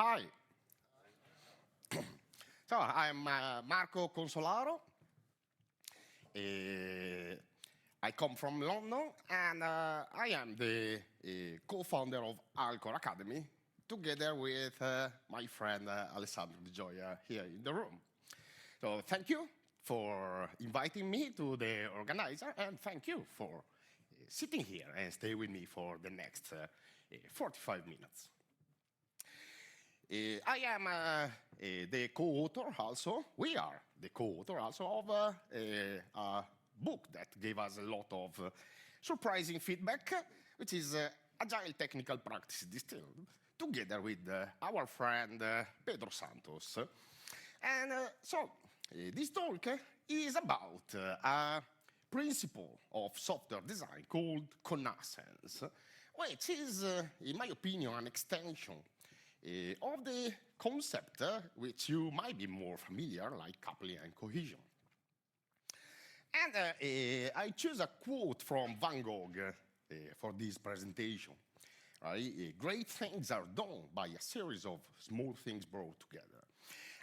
Hi. So I'm Marco Consolaro. I come from London, and I am the co-founder of Alcor Academy, together with my friend Alessandro Di Gioia here in the room. So thank you for inviting me to the organizer, and thank you for sitting here and stay with me for the next 45 minutes. I am the co-author also, we are the co-author also of a book that gave us a lot of surprising feedback, which is Agile Technical Practice Distilled, together with our friend Pedro Santos. And so this talk is about a principle of software design called Connascence, which is, in my opinion, an extension of the concept which you might be more familiar, like coupling and cohesion. And I choose a quote from Van Gogh for this presentation. Right? Great things are done by a series of small things brought together.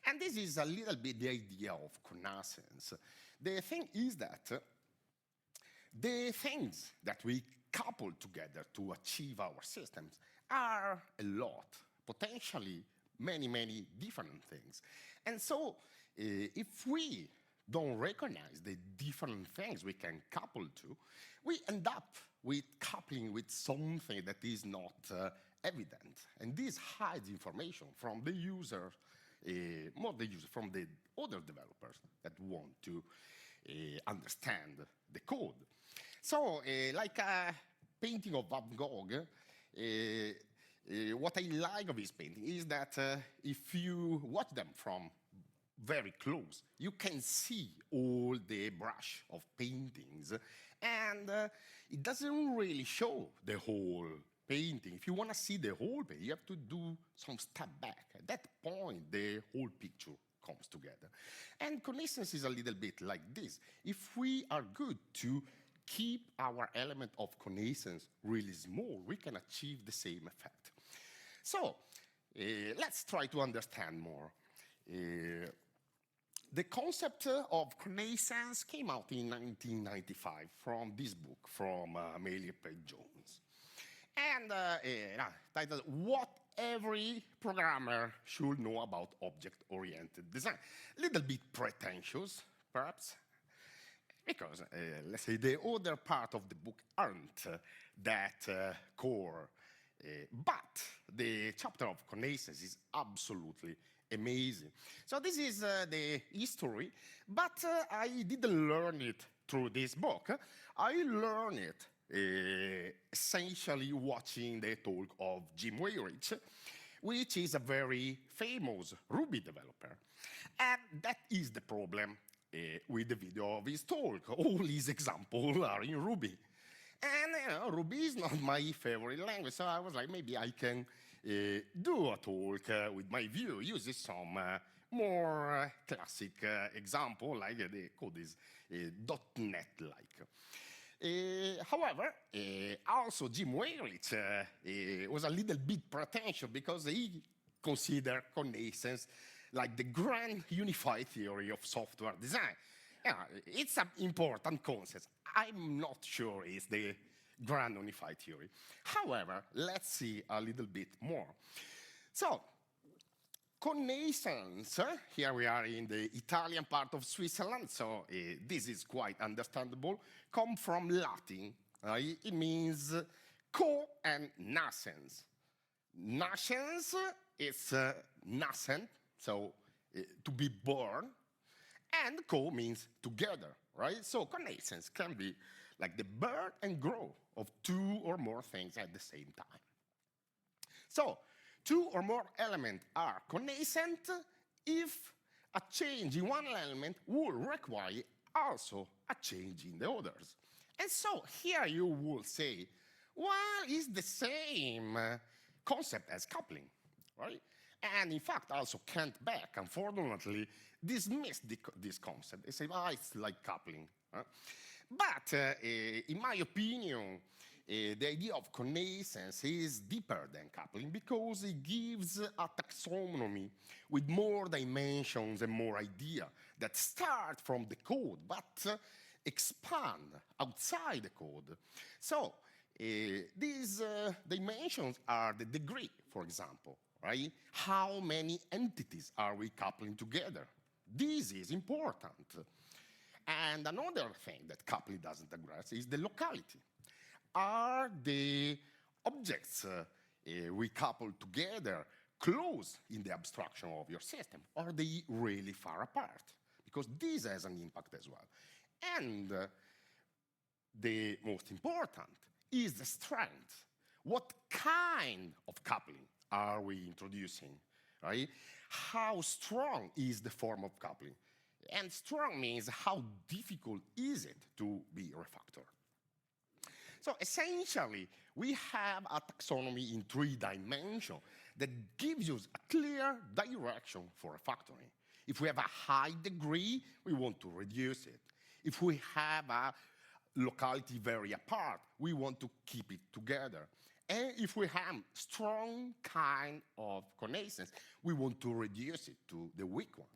And this is a little bit the idea of connascence. The thing is that the things that we couple together to achieve our systems are a lot, potentially many, many different things. And so if we don't recognize the different things we can couple to, we end up with coupling with something that is not evident. And this hides information from the user, from the other developers that want to understand the code. So like a painting of Van Gogh, what I like of his painting is that if you watch them from very close, you can see all the brush of paintings, and it doesn't really show the whole painting. If you want to see the whole painting, you have to do some step back. At that point, the whole picture comes together. And connascence is a little bit like this. If we are good to keep our element of connascence really small, we can achieve the same effect. So let's try to understand more. The concept of connascence came out in 1995 from this book from Meili Page-Jones. And titled, What Every Programmer Should Know About Object-Oriented Design. A little bit pretentious, perhaps, because, let's say, the other part of the book aren't that core. But the chapter of connascence is absolutely amazing. So this is the history, but I didn't learn it through this book. I learned it essentially watching the talk of Jim Weirich, which is a very famous Ruby developer. And that is the problem with the video of his talk. All his examples are in Ruby. And Ruby is not my favorite language, so I was like, maybe I can do a talk with my view, using some more classic example, like the code is .NET-like. However, also Jim Weirich was a little bit pretentious because he considered connascence like the grand unified theory of software design. Yeah, it's an important concept. I'm not sure it's the grand unified theory. However, let's see a little bit more. So, connascence, here we are in the Italian part of Switzerland, so this is quite understandable, come from Latin. It means co and nascence. Nascence is nascent, so to be born, and co means together, right? So connascence can be like the birth and growth of two or more things at the same time. So two or more elements are connascent if a change in one element will require also a change in the others. And so here you will say, well, it's the same concept as coupling, right? And in fact, also Kent Beck, unfortunately, dismissed this concept. They say, it's like coupling. But in my opinion, the idea of connaissance is deeper than coupling because it gives a taxonomy with more dimensions and more ideas that start from the code but expand outside the code. So these dimensions are the degree, for example, right? How many entities are we coupling together? This is important. And another thing that coupling doesn't address is the locality. Are the objects we couple together close in the abstraction of your system? Or are they really far apart? Because this has an impact as well. And the most important is the strength. What kind of coupling are we introducing, right? How strong is the form of coupling? And strong means how difficult is it to be refactored? So essentially, we have a taxonomy in 3 dimensions that gives us a clear direction for refactoring. If we have a high degree, we want to reduce it. If we have a locality very apart, we want to keep it together. And if we have strong kind of connaissance, we want to reduce it to the weak ones.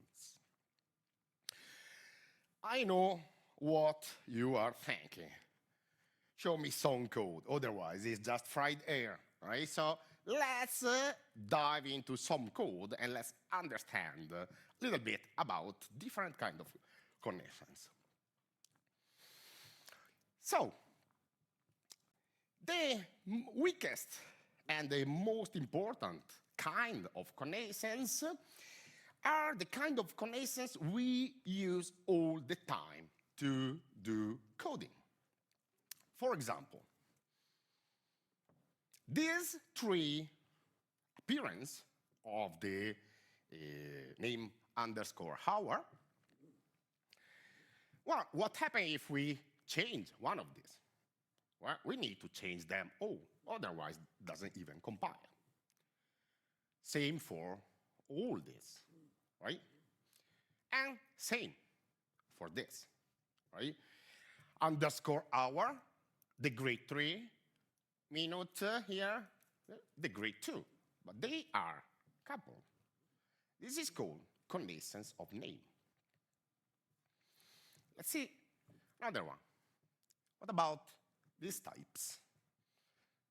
I know what you are thinking. Show me some code, otherwise it's just fried air, right? So let's dive into some code and let's understand a little bit about different kind of connaissance. So, the weakest and the most important kind of connaissance are the kind of connaissance we use all the time to do coding. For example, these 3 appearance of the name underscore hour, well, what happens if we change one of these? Well, we need to change them all, otherwise it doesn't even compile. Same for all this, right? And same for this, right? Underscore hour, the grade 3, minute here, the grade 2, but they are coupled. This is called connaissance of name. Let's see another one. What about these types?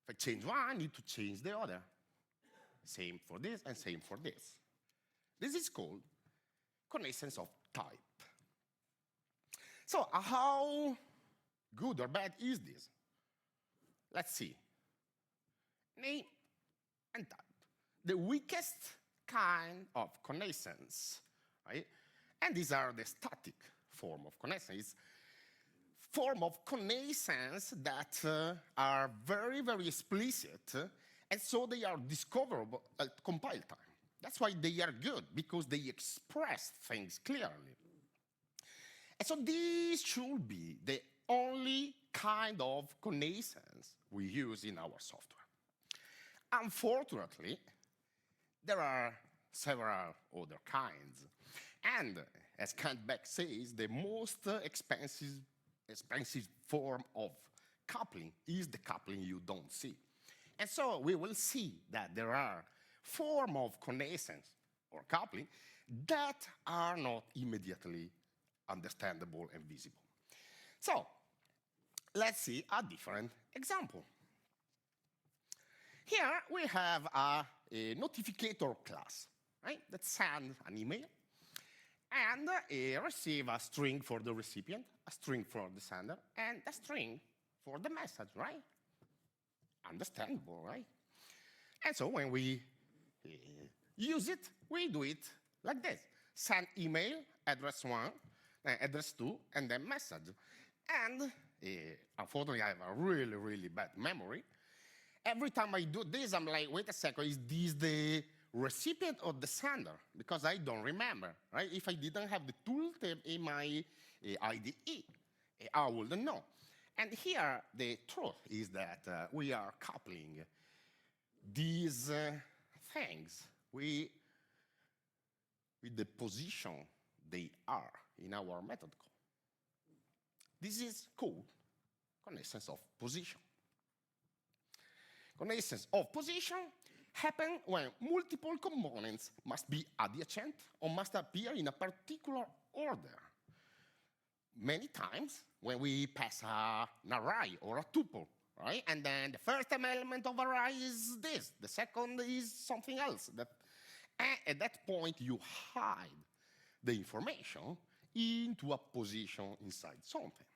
If I change one, I need to change the other. Same for this and same for this. This is called connaissance of type. So how good or bad is this? Let's see. Name and type. The weakest kind of connaissance, right? And these are the static form of connaissance. Form of connaissance that are very, very explicit, and so they are discoverable at compile time. That's why they are good, because they express things clearly. And so these should be the only kind of connaissance we use in our software. Unfortunately, there are several other kinds. And as Kant Beck says, the most expensive form of coupling is the coupling you don't see. And so we will see that there are forms of connaissance or coupling that are not immediately understandable and visible. So let's see a different example. Here we have a notificator class, right, that sends an email and receive a string for the recipient, a string for the sender, and a string for the message, right? Understandable, right? And so when we use it, we do it like this. Send email, address 1, address 2, and then message. And unfortunately, I have a really, really bad memory. Every time I do this, I'm like, wait a second, is this the recipient or the sender? Because I don't remember, right? If I didn't have the tooltip in my IDE, I wouldn't know. And here, the truth is that we are coupling these things with the position they are in our method call. This is called connaissance of position. Connascence of position happens when multiple components must be adjacent or must appear in a particular order. Many times when we pass an array or a tuple, right? And then the first element of array is this, the second is something else. At that point, you hide the information into a position inside something.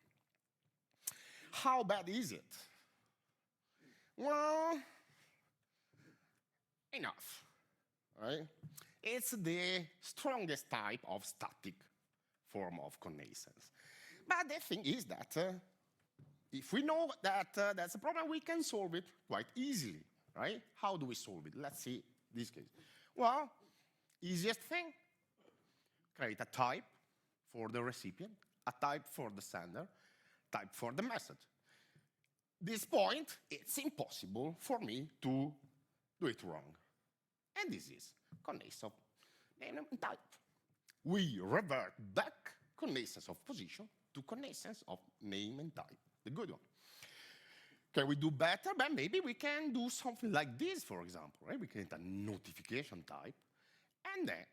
How bad is it? Well, enough, right? It's the strongest type of static form of connascence. But the thing is that if we know that that's a problem, we can solve it quite easily, right? How do we solve it? Let's see this case. Well, easiest thing, create a type for the recipient, a type for the sender, type for the message. This point, it's impossible for me to do it wrong. And this is connascence of name and type. We revert back connascence of position to connascence of name and type, the good one. Can we do better? But maybe we can do something like this, for example, right? We create a notification type, and then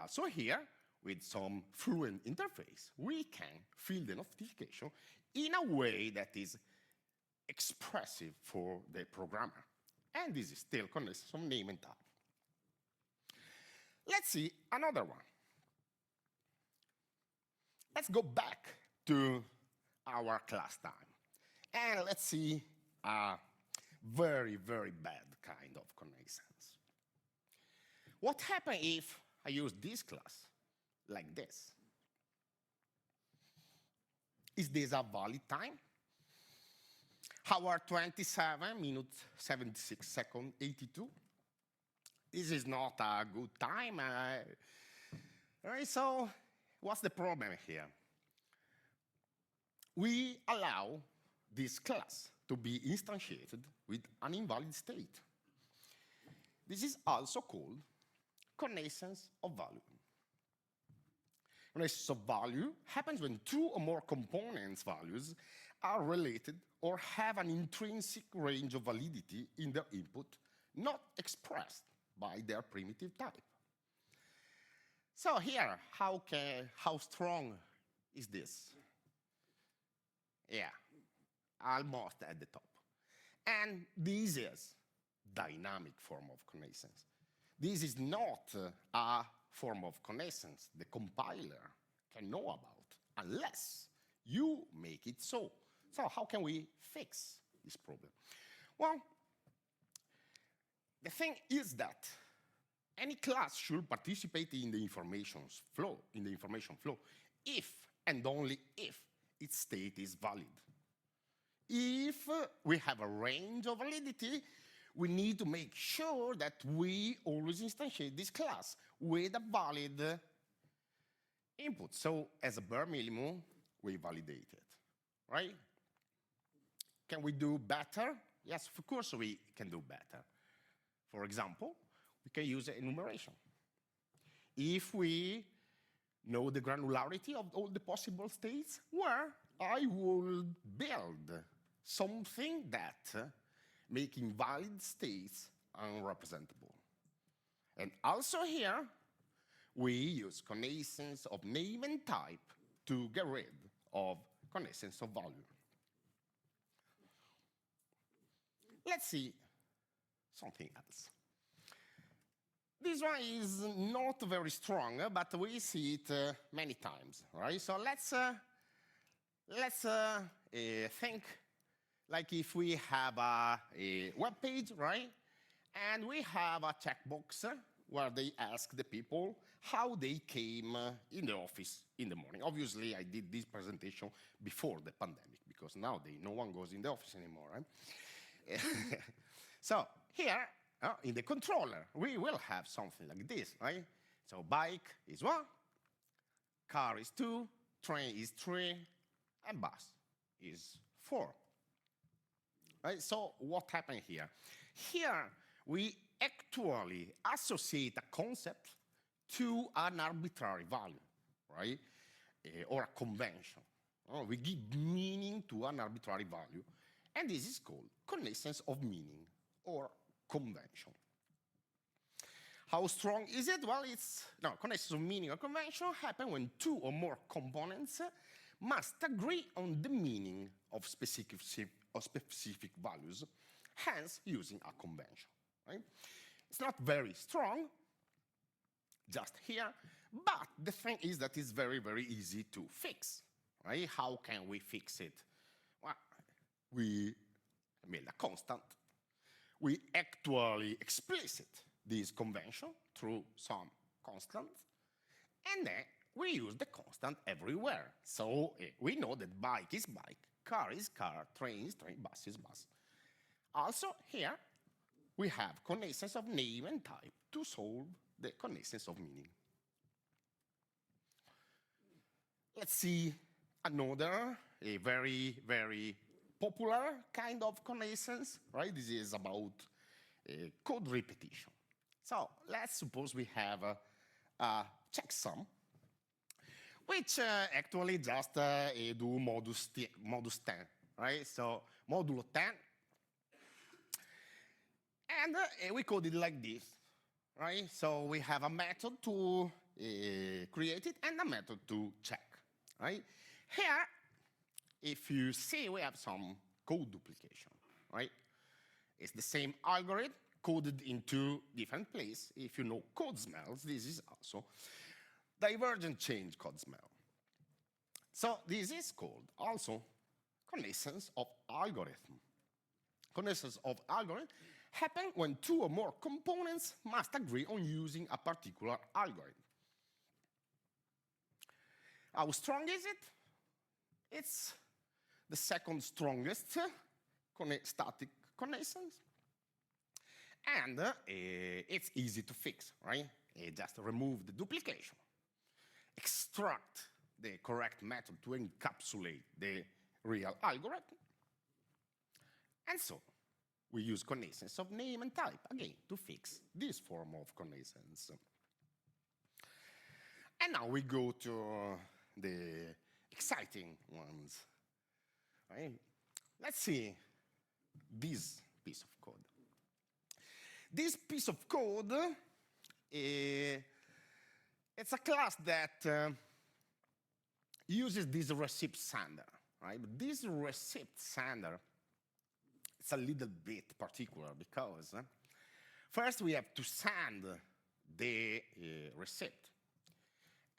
also here, with some fluent interface, we can fill the notification in a way that is expressive for the programmer. And this is still connascence of name and type. Let's see another one. Let's go back to our class time. And let's see a very, very bad kind of connascence. What happens if I use this class like this? Is this a valid time? Hour 27, minutes 76 seconds, 82. This is not a good time. Right, so what's the problem here? We allow this class to be instantiated with an invalid state. This is also called connascence of value. Connascence of value happens when two or more components' values are related or have an intrinsic range of validity in their input, not expressed by their primitive type. So here, how strong is this? Yeah, almost at the top. And this is dynamic form of connascence. This is not a form of connascence the compiler can know about unless you make it so. So how can we fix this problem? Well, the thing is that any class should participate in the information flow, if and only if its state is valid. If we have a range of validity, we need to make sure that we always instantiate this class with a valid input. So as a bare minimum, we validate it, right? Can we do better? Yes, of course we can do better. For example, we can use enumeration. If we know the granularity of all the possible states, where I will build something that making valid states unrepresentable. And also here, we use connascence of name and type to get rid of connascence of value. Let's see something else. This one is not very strong, but we see it many times, right? So let's think like if we have a web page, right? And we have a checkbox where they ask the people how they came in the office in the morning. Obviously, I did this presentation before the pandemic because nowadays no one goes in the office anymore, right? So here, in the controller, we will have something like this, right? So bike is 1, car is 2, train is 3, and bus is 4. Right? So what happened here? Here, we actually associate a concept to an arbitrary value, right? Or a convention. We give meaning to an arbitrary value. And this is called connascence of meaning or convention. How strong is it? Well, connaissance of meaning or convention happen when two or more components must agree on the meaning of specific values, hence using a convention. Right? It's not very strong, just here, but the thing is that it's very, very easy to fix. Right? How can we fix it? Well, we made a constant. We actually explicit this convention through some constant, and then we use the constant everywhere. So we know that bike is bike, car is car, train is train, bus is bus. Also here, we have connaissance of name and type to solve the connaissance of meaning. Let's see another, a very, very popular kind of connaissance, right? This is about code repetition. So let's suppose we have a checksum, which actually just do modus 10, right? So modulo 10, and we code it like this, right? So we have a method to create it and a method to check, right? Here, if you see, we have some code duplication, right? It's the same algorithm coded in two different places. If you know code smells, this is also divergent change code smell. So this is called also connaissance of algorithm. Connaissance of algorithm happens when two or more components must agree on using a particular algorithm. How strong is it? It's the second strongest static connaissance. And it's easy to fix, right? Just remove the duplication, extract the correct method to encapsulate the real algorithm. And so we use connaissance of name and type, again, to fix this form of connaissance. And now we go to the exciting ones, right? Let's see this piece of code. This piece of code, it's a class that uses this receipt sender, right? But this receipt sender, it's a little bit particular because first we have to send the receipt,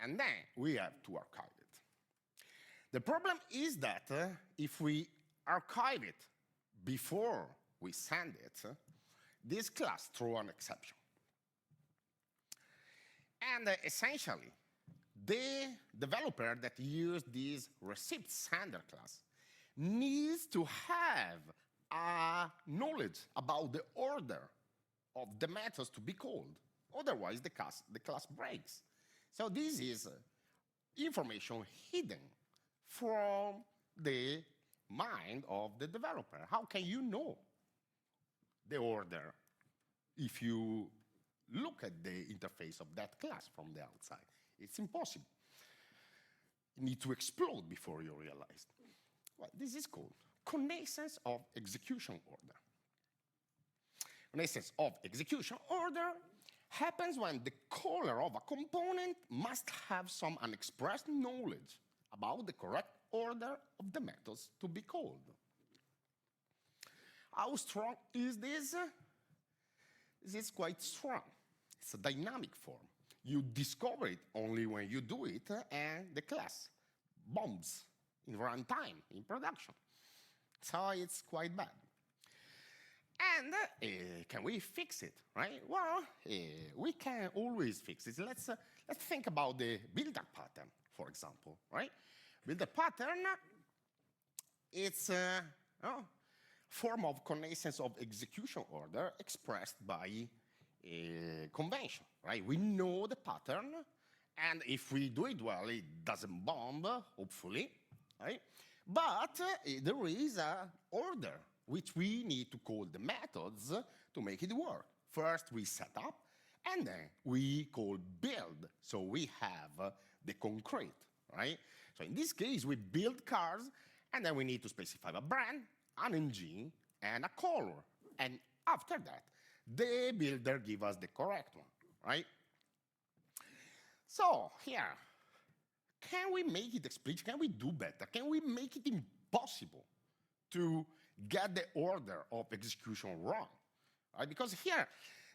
and then we have to archive it. The problem is that if we archive it before we send it, this class throws an exception. And essentially, the developer that used this receipt sender class needs to have knowledge about the order of the methods to be called. Otherwise, the class breaks. So this is information hidden from the mind of the developer. How can you know the order if you look at the interface of that class from the outside? It's impossible. You need to explode before you realize. Well, this is called connaissance of execution order. Connaissance of execution order happens when the caller of a component must have some unexpressed knowledge about the correct order of the methods to be called. How strong is this? This is quite strong. It's a dynamic form. You discover it only when you do it, and the class bombs in runtime, in production. So it's quite bad. And can we fix it, right? Well, we can always fix it. Let's think about the builder pattern, for example, right? Builder pattern, it's a form of connaissance of execution order expressed by convention, right? We know the pattern, and if we do it well, it doesn't bomb, hopefully, right? But there is an order which we need to call the methods to make it work. First, we set up, and then we call build, so we have the concrete, right? So in this case, we build cars, and then we need to specify a brand, an engine, and a color. And after that, the builder gives us the correct one, right? So here, can we make it explicit? Can we do better? Can we make it impossible to get the order of execution wrong? Right? Because here,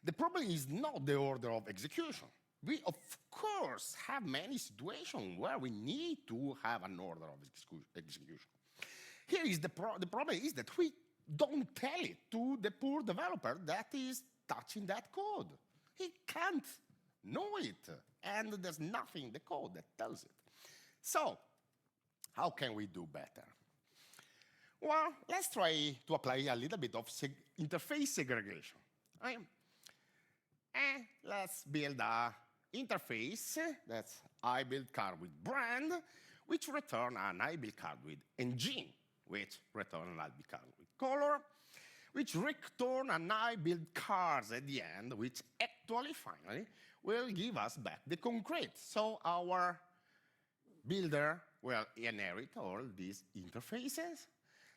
the problem is not the order of execution. We, of course, have many situations where we need to have an order of execution. Here is the problem is that we don't tell it to the poor developer that is touching that code. He can't know it, and there's nothing in the code that tells it. So, how can we do better? Well, let's try to apply a little bit of interface segregation. Right? And let's build an interface that's I build card with brand, which return an I build card with engine, which return an I build card with color, which return an I build cards at the end, which actually finally will give us back the concrete. So our builder will inherit all these interfaces.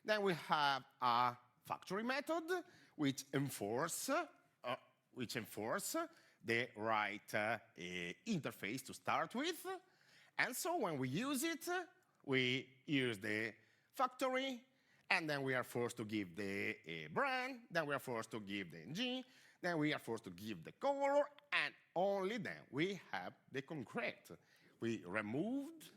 Then we have a factory method which enforce the right interface to start with. And so when we use it, we use the factory, and then we are forced to give the brand, then we are forced to give the engine, then we are forced to give the color, and only then we have the concrete. We removed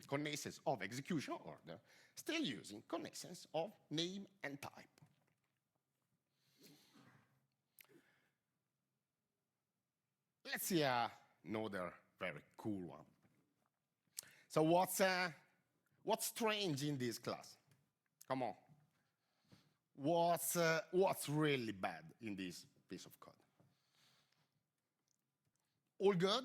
connaissance of execution order, still using connaissance of name and type. Let's see another very cool one. So what's strange in this class? Come on. What's really bad in this piece of code? All good?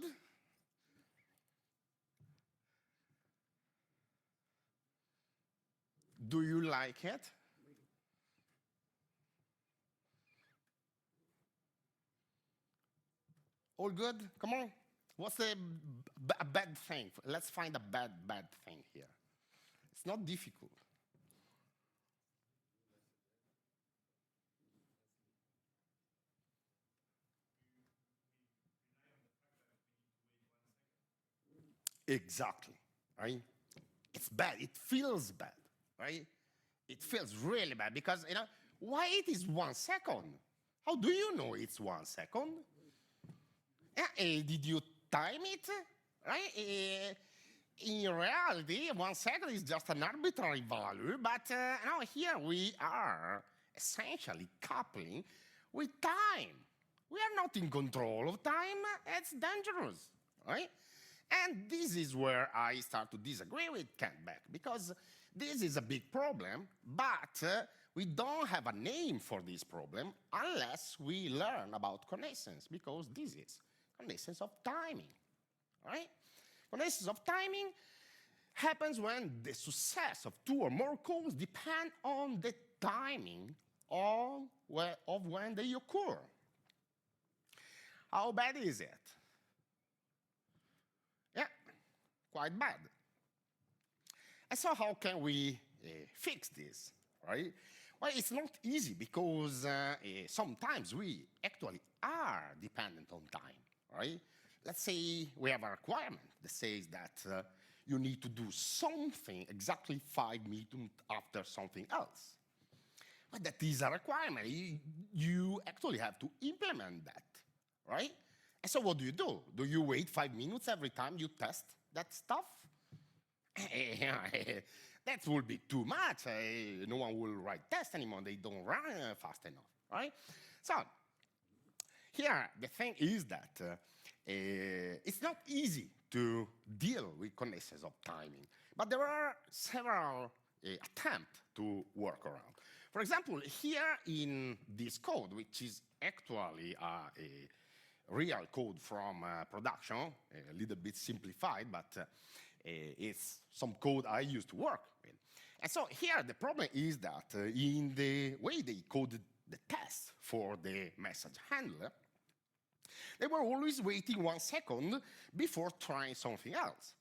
Do you like it? All good? Come on. What's a bad thing? Let's find a bad thing here. It's not difficult. Exactly, right? It's bad. It feels bad, right? It feels really bad because, why it is 1 second? How do you know it's 1 second? Did you time it? Right? In reality, 1 second is just an arbitrary value, but now here we are essentially coupling with time. We are not in control of time. It's dangerous, right? And this is where I start to disagree with Kent-Beck, because this is a big problem, but we don't have a name for this problem unless we learn about connaissance, because this is connaissance of timing, right? Connaissance of timing happens when the success of 2 or more calls depend on the timing of when they occur. How bad is it? Yeah, quite bad. And so how can we fix this, right? Well, it's not easy because sometimes we actually are dependent on time, right? Let's say we have a requirement that says that you need to do something exactly 5 minutes after something else. But that is a requirement. You actually have to implement that, right? And so what do? Do you wait 5 minutes every time you test that stuff? That will be too much. No one will write tests anymore. They don't run fast enough, right? So here, the thing is that it's not easy to deal with connaissance of timing, but there are several attempts to work around. For example, here in this code, which is actually a real code from production, a little bit simplified, but it's some code I used to work with. And so here the problem is that in the way they coded the test for the message handler, they were always waiting 1 second before trying something else.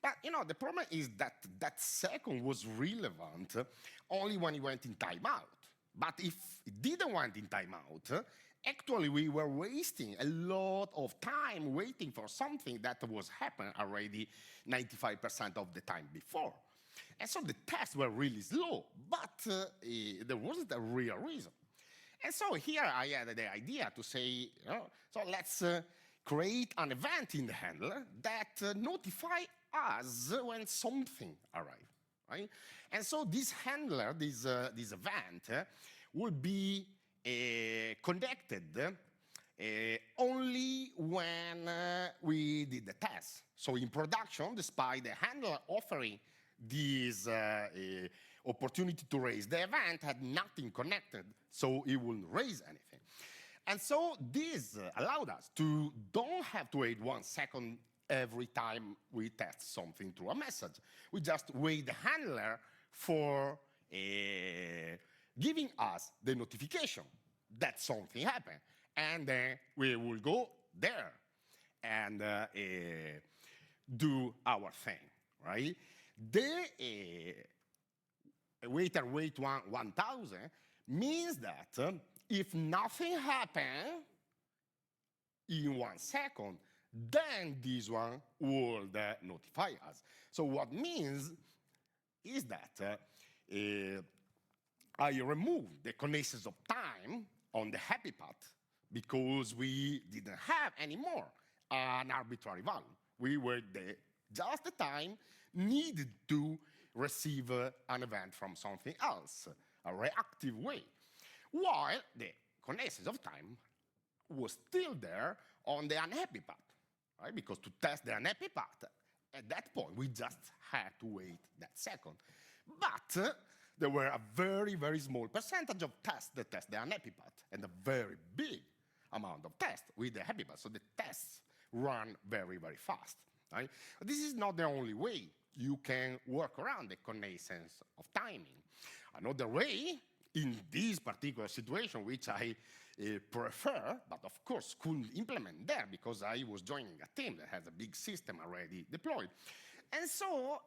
But the problem is that that second was relevant only when you went in timeout. But if it didn't want in timeout, actually we were wasting a lot of time waiting for something that was happening already 95% of the time before. And so the tests were really slow, but there wasn't a real reason. And so here I had the idea to say, so let's create an event in the handler that notify us when something arrives, right? And so this handler, this event, will be connected only when we did the test. So in production, despite the handler offering this opportunity to raise, the event had nothing connected, so it wouldn't raise anything. And so this allowed us to don't have to wait 1 second every time we test something through a message. We just wait the handler for giving us the notification that something happened. And then we will go there and do our thing, right? The waiter wait 1000 means that if nothing happened in 1 second, then this one would notify us. So what means is that I removed the connaissance of time on the happy path because we didn't have anymore an arbitrary value. We were just the time needed to receive an event from something else, a reactive way, while the connaissance of time was still there on the unhappy path, right? Because to test the unhappy path, at that point, we just had to wait that second. But there were a very, very small percentage of tests that test the unhappy path, and a very big amount of tests with the happy path. So the tests run very, very fast, right? But this is not the only way you can work around the connaissance of timing. Another way, in this particular situation, which I prefer, but of course couldn't implement there because I was joining a team that has a big system already deployed. And so,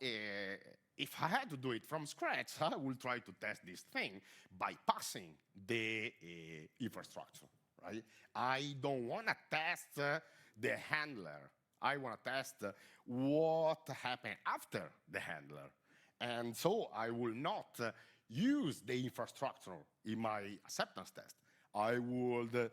if I had to do it from scratch, I will try to test this thing bypassing the infrastructure, right? I don't want to test the handler. I want to test what happened after the handler. And so I will not use the infrastructure in my acceptance test. I would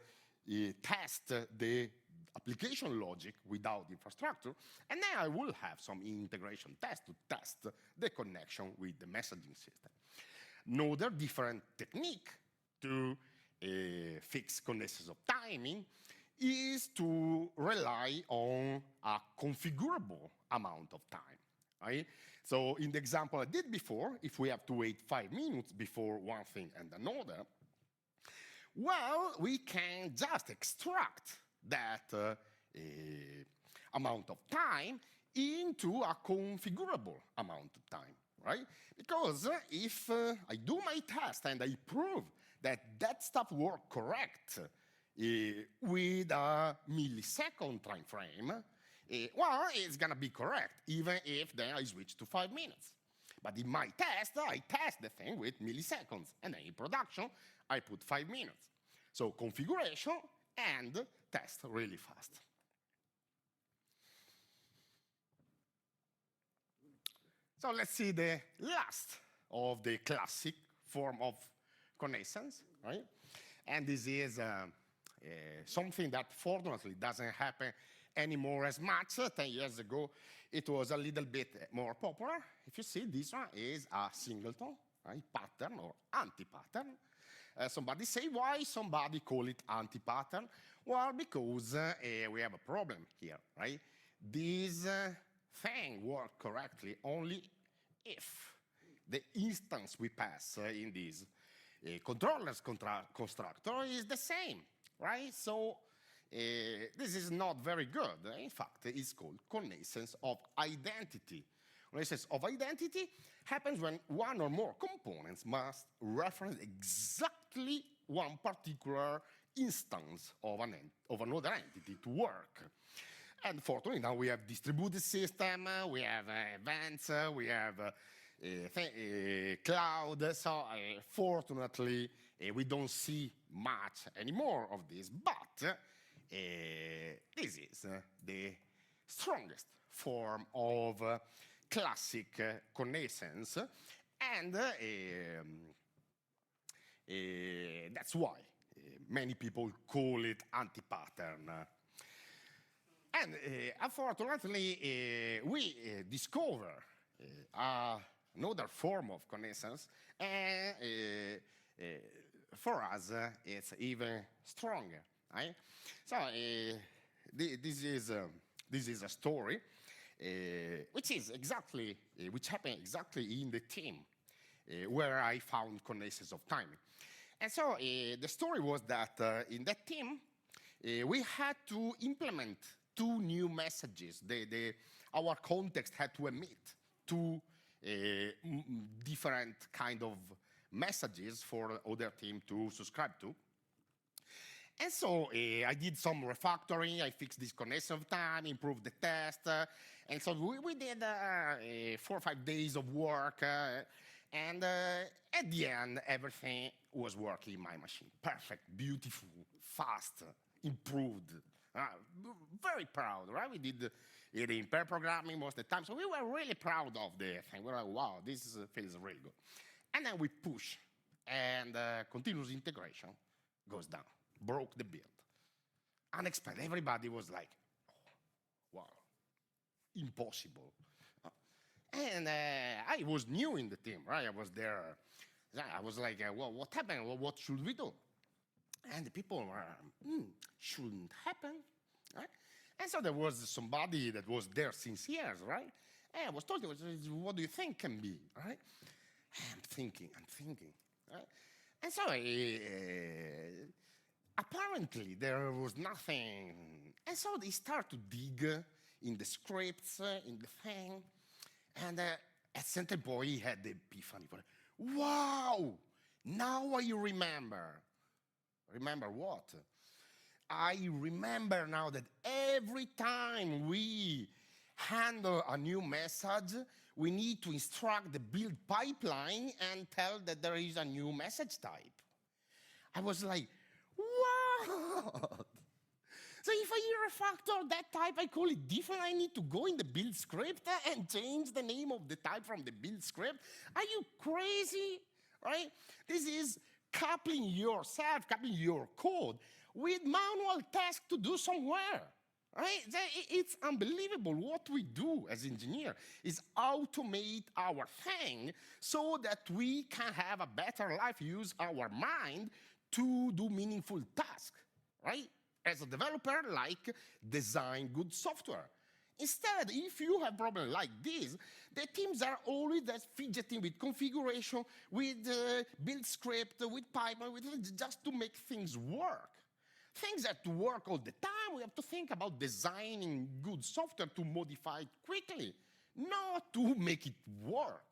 test the application logic without infrastructure, and then I will have some integration test to test the connection with the messaging system. Another different technique to fix connaissance of timing is to rely on a configurable amount of time, right? So in the example I did before, if we have to wait 5 minutes before one thing and another, well, we can just extract that amount of time into a configurable amount of time, right? Because if I do my test and I prove that that stuff worked correct with a millisecond time frame, well, it's going to be correct, even if then I switch to 5 minutes. But in my test, I test the thing with milliseconds, and then in production, I put 5 minutes. So configuration and test really fast. So let's see the last of the classic form of connaissance, right? And this is something that fortunately doesn't happen anymore as much. 10 years ago, it was a little bit more popular. If you see, this one is a singleton, right? Pattern or anti-pattern. Somebody say, why somebody call it anti-pattern? Well, because we have a problem here, right? This thing works correctly only if the instance we pass in this controller's constructor is the same, right? So this is not very good. In fact, it's called connaissance of identity. Connaissance of identity happens when one or more components must reference exactly one particular instance of another entity to work. And fortunately, now we have distributed system, we have events, we have cloud. So fortunately, We don't see much anymore of this, but this is the strongest form of classic connaissance, and that's why many people call it anti-pattern. And unfortunately, we discover another form of connaissance, and for us, it's even stronger, right? So this is a story which happened exactly in the team where I found connaissance of timing. And so the story was that in that team, we had to implement two new messages. Our context had to emit two different kind of messages for other team to subscribe to. And so I did some refactoring, I fixed this connaissance of time, improved the test, and so we did 4 or 5 days of work, and at the end, everything was working in my machine. Perfect, beautiful, fast, improved. Very proud, right? We did it in pair programming most of the time, so we were really proud of the thing. We were like, wow, this feels really good. And then we push, and continuous integration goes down. Broke the build. Unexpected. Everybody was like, oh, wow, impossible. And I was new in the team, right? I was there. I was like, well, what happened? Well, what should we do? And the people were, shouldn't happen, right? And so there was somebody that was there since years, right? And I was told, what do you think can be, right? I'm thinking, right? And so apparently there was nothing. And so they start to dig in the scripts, in the thing. And at certain point, he had the epiphany. Wow, now I remember. Remember what? I remember now that every time we handle a new message, we need to instruct the build pipeline and tell that there is a new message type. I was like, what? So if I refactor that type, I call it different, I need to go in the build script and change the name of the type from the build script? Are you crazy, right? This is coupling yourself, coupling your code with manual tasks to do somewhere, right? It's unbelievable. What we do as engineers is automate our thing so that we can have a better life, use our mind to do meaningful tasks, right? As a developer, like design good software. Instead, if you have problems like this, the teams are always fidgeting with configuration, with build script, with Python, just to make things work. Things that work all the time, we have to think about designing good software to modify it quickly, not to make it work,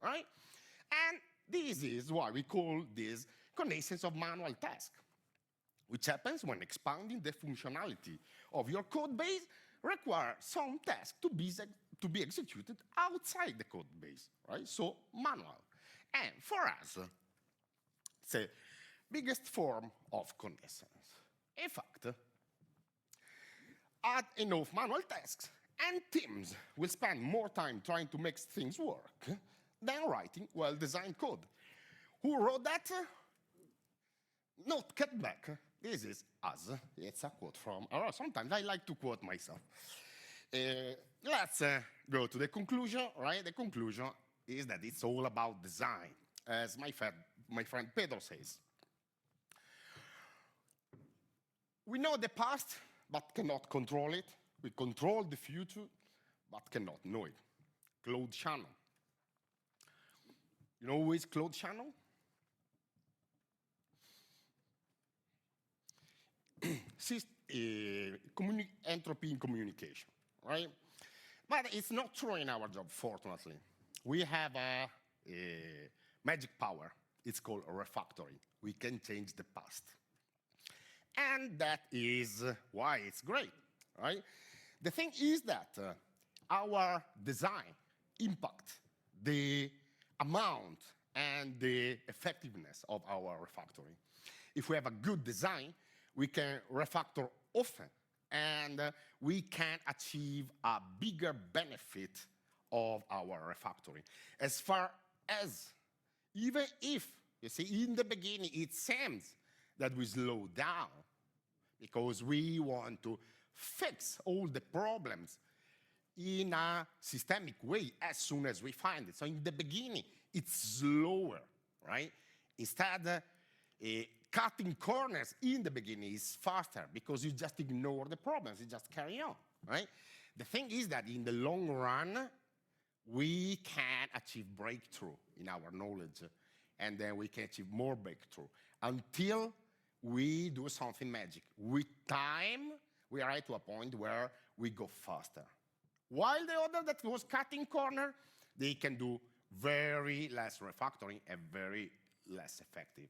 right? And this is why we call this connaissance of manual task, which happens when expanding the functionality of your code base requires some tasks to be executed outside the code base, right? So manual. And for us, it's the biggest form of connaissance. In fact, add enough manual tasks, and teams will spend more time trying to make things work than writing well-designed code. Who wrote that? Not cut back. This is us. It's a quote from, or sometimes I like to quote myself. Let's go to the conclusion, right? The conclusion is that it's all about design, as my friend Pedro says. We know the past, but cannot control it. We control the future, but cannot know it. Claude Shannon. You know who is Claude Shannon? Entropy in communication, right? But it's not true in our job, fortunately. We have a magic power. It's called refactoring. We can change the past. And that is why it's great, right? The thing is that our design impact the amount and the effectiveness of our refactoring. if we have a good design, we can refactor often, and we can achieve a bigger benefit of our refactoring. As far as, even if, you see, in the beginning it seems that we slow down because we want to fix all the problems in a systemic way as soon as we find it. So in the beginning, it's slower, right? Instead, cutting corners in the beginning is faster because you just ignore the problems, you just carry on, right? The thing is that in the long run, we can achieve breakthrough in our knowledge, and then we can achieve more breakthrough until we do something magic. With time, we arrive to a point where we go faster. While the other that was cutting corner, they can do very less refactoring and very less effective.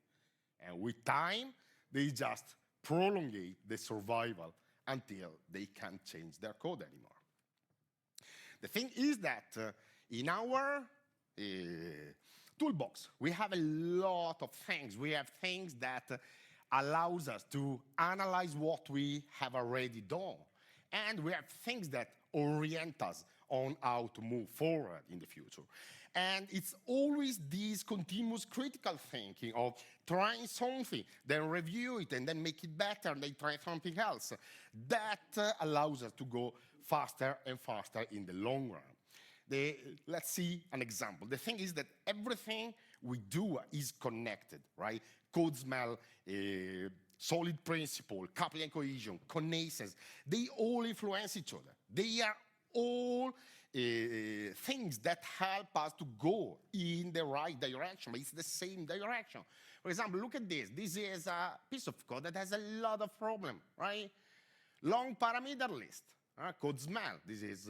And with time, they just prolongate the survival until they can't change their code anymore. The thing is that in our toolbox, we have a lot of things. We have things that allows us to analyze what we have already done. And we have things that orient us on how to move forward in the future. And it's always this continuous critical thinking of trying something, then review it, and then make it better, and then try something else. That allows us to go faster and faster in the long run. Let's see an example. The thing is that everything we do is connected, right? Code smell, solid principle, coupling and cohesion, connascence, they all influence each other. They are all things that help us to go in the right direction, but it's the same direction. For example, look at this. This is a piece of code that has a lot of problems, right? Long parameter list, code smell. This is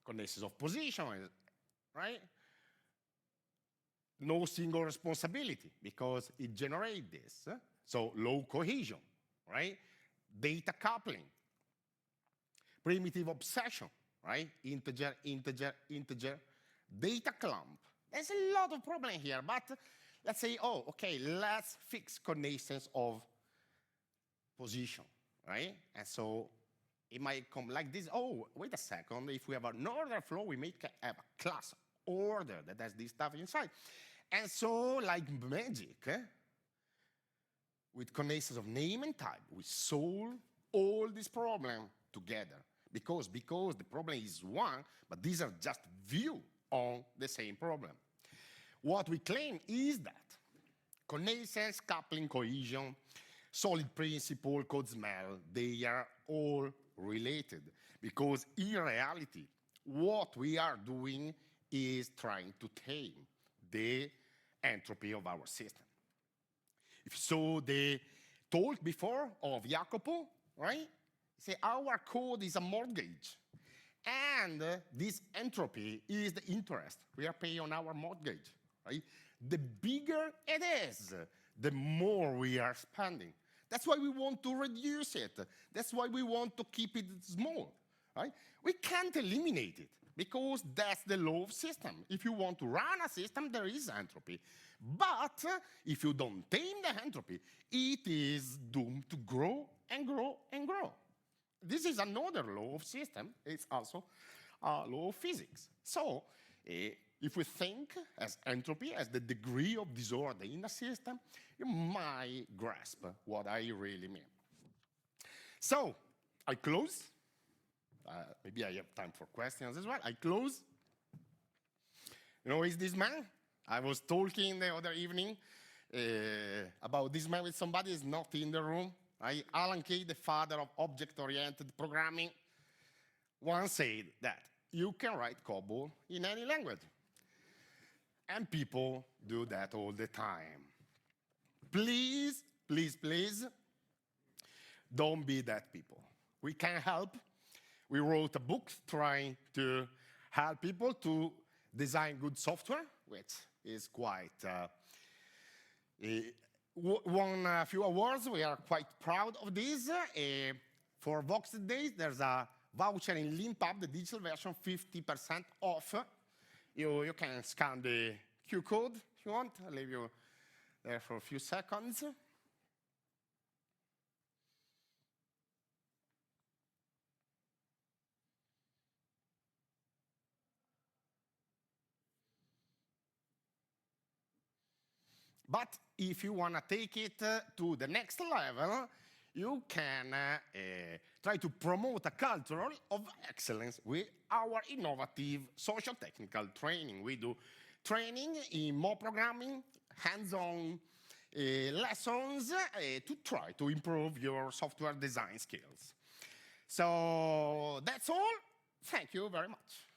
connascence of position, right? No single responsibility because it generates this. So low cohesion, right? Data coupling, primitive obsession, right? Integer, integer, integer, data clump. There's a lot of problem here, but let's say, oh, okay, let's fix connascence of position, right? And so it might come like this. Oh, wait a second. If we have an order flow, we may have a class order that has this stuff inside. And so, like magic, with connascence of name and type, we solve all this problem together. Because the problem is one, but these are just views on the same problem. What we claim is that connascence, coupling, cohesion, solid principle, code smell, they are all related. Because in reality, what we are doing is trying to tame the entropy of our system. If you saw the talk before of Jacopo, right? Say our code is a mortgage. And this entropy is the interest we are paying on our mortgage, right? The bigger it is, the more we are spending. That's why we want to reduce it. That's why we want to keep it small, right? We can't eliminate it because that's the law of system. If you want to run a system, there is entropy. But if you don't tame the entropy, it is doomed to grow and grow and grow. This is another law of system. It's also a law of physics. So if we think as entropy, as the degree of disorder in a system, you might grasp what I really mean. So I close. Maybe I have time for questions as well. I close. You know who is this man? I was talking the other evening about this man with somebody who is not in the room. Alan Kay, the father of object-oriented programming, once said that you can write COBOL in any language. And people do that all the time. Please, please, please, don't be that people. We can help. We wrote a book trying to help people to design good software, which is quite won a few awards. We are quite proud of this. For Vox Days, there's a voucher in LinkPub, the digital version, 50% off. You can scan the Q code if you want. I'll leave you there for a few seconds. But if you want to take it to the next level, you can try to promote a culture of excellence with our innovative social technical training. We do training in more programming, hands-on lessons to try to improve your software design skills. So that's all. Thank you very much.